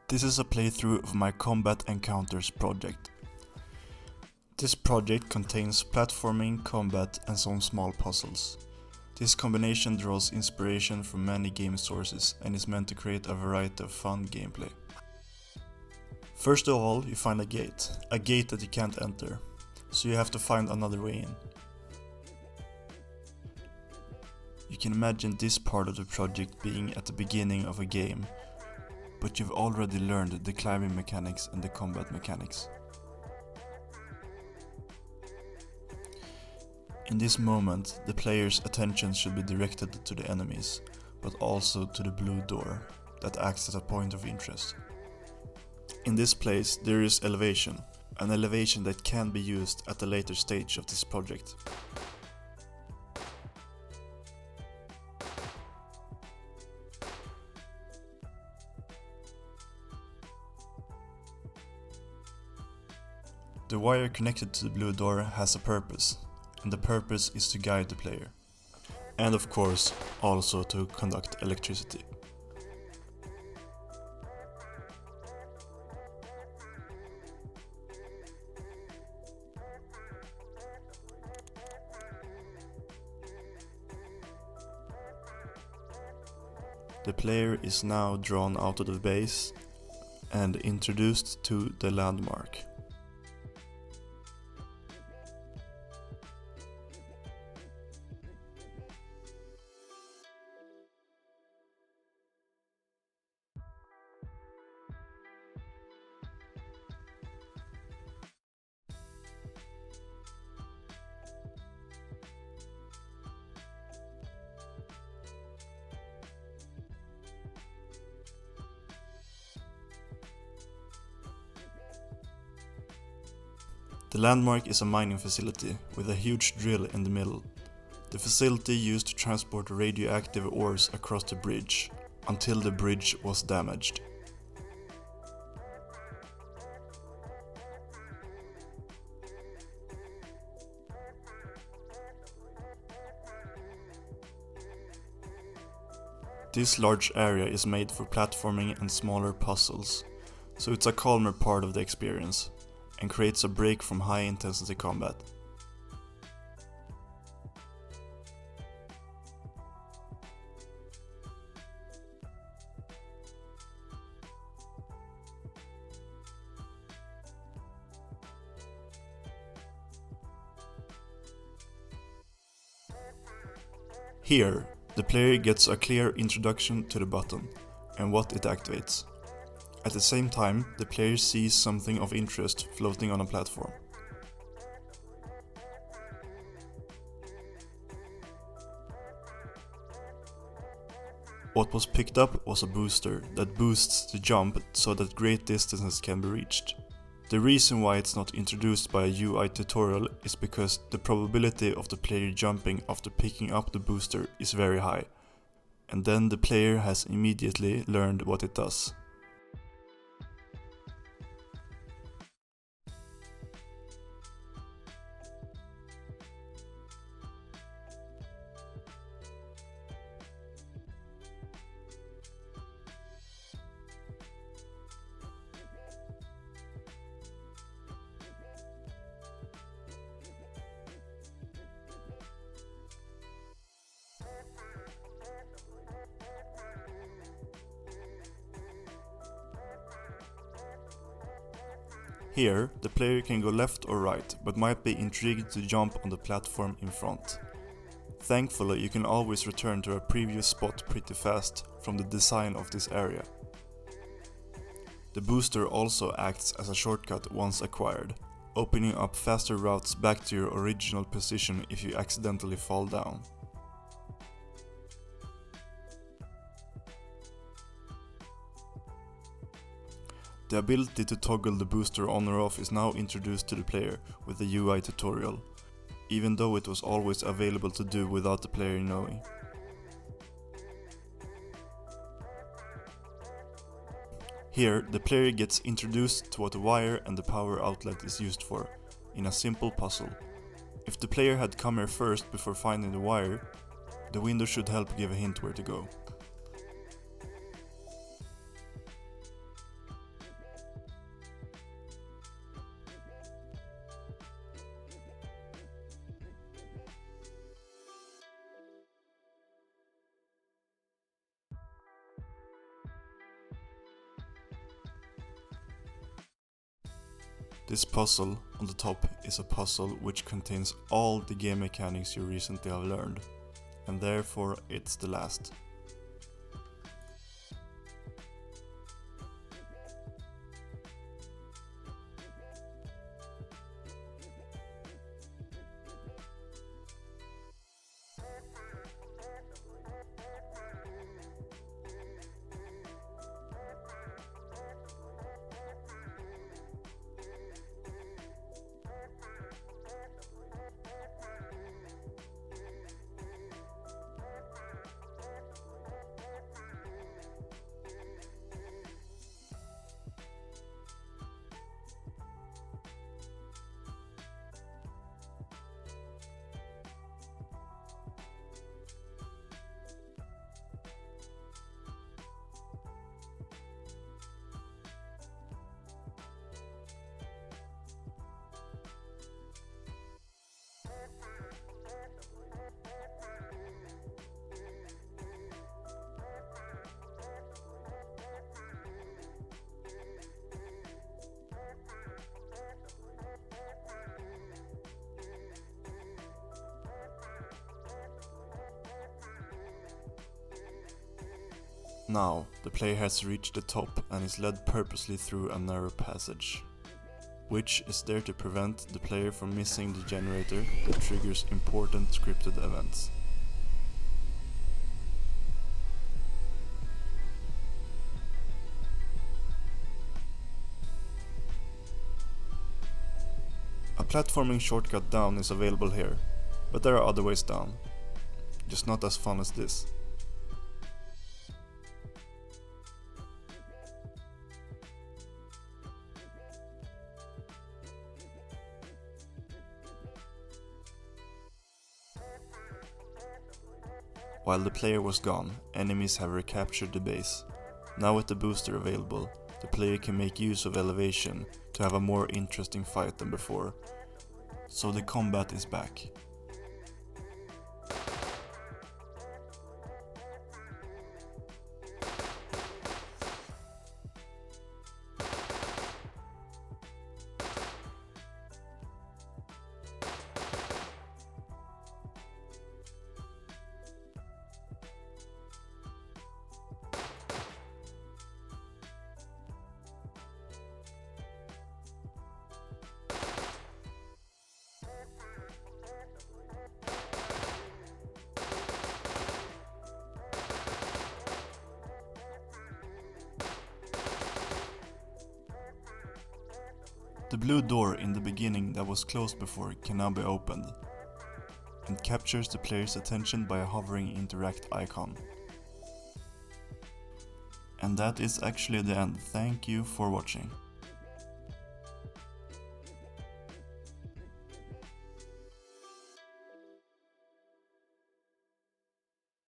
This is a playthrough of my Combat Encounters project. This project contains platforming, combat and some small puzzles. This combination draws inspiration from many game sources and is meant to create a variety of fun gameplay. First of all, you find a gate that you can't enter, so you have to find another way in. You can imagine this part of the project being at the beginning of a game, but you've already learned the climbing mechanics and the combat mechanics. In this moment, the player's attention should be directed to the enemies, but also to the blue door that acts as a point of interest. In this place there is elevation, an elevation that can be used at a later stage of this project. The wire connected to the blue door has a purpose, and the purpose is to guide the player. And of course, also to conduct electricity. The player is now drawn out of the base and introduced to the landmark. The landmark is a mining facility with a huge drill in the middle. The facility used to transport radioactive ores across the bridge, until the bridge was damaged. This large area is made for platforming and smaller puzzles, so it's a calmer part of the experience, and creates a break from high-intensity combat. Here, the player gets a clear introduction to the button and what it activates. At the same time, the player sees something of interest floating on a platform. What was picked up was a booster that boosts the jump so that great distances can be reached. The reason why it's not introduced by a UI tutorial is because the probability of the player jumping after picking up the booster is very high, and then the player has immediately learned what it does. Here, the player can go left or right, but might be intrigued to jump on the platform in front. Thankfully, you can always return to a previous spot pretty fast from the design of this area. The booster also acts as a shortcut once acquired, opening up faster routes back to your original position if you accidentally fall down. The ability to toggle the booster on or off is now introduced to the player with the UI tutorial, even though it was always available to do without the player knowing. Here, the player gets introduced to what the wire and the power outlet is used for, in a simple puzzle. If the player had come here first before finding the wire, the window should help give a hint where to go. This puzzle on the top is a puzzle which contains all the game mechanics you recently have learned, and therefore it's the last. Now, the player has reached the top and is led purposely through a narrow passage, which is there to prevent the player from missing the generator that triggers important scripted events. A platforming shortcut down is available here, but there are other ways down, just not as fun as this. While the player was gone, enemies have recaptured the base. Now with the booster available, the player can make use of elevation to have a more interesting fight than before. So the combat is back. The blue door in the beginning that was closed before can now be opened, and captures the player's attention by a hovering interact icon. And that is actually the end. Thank you for watching.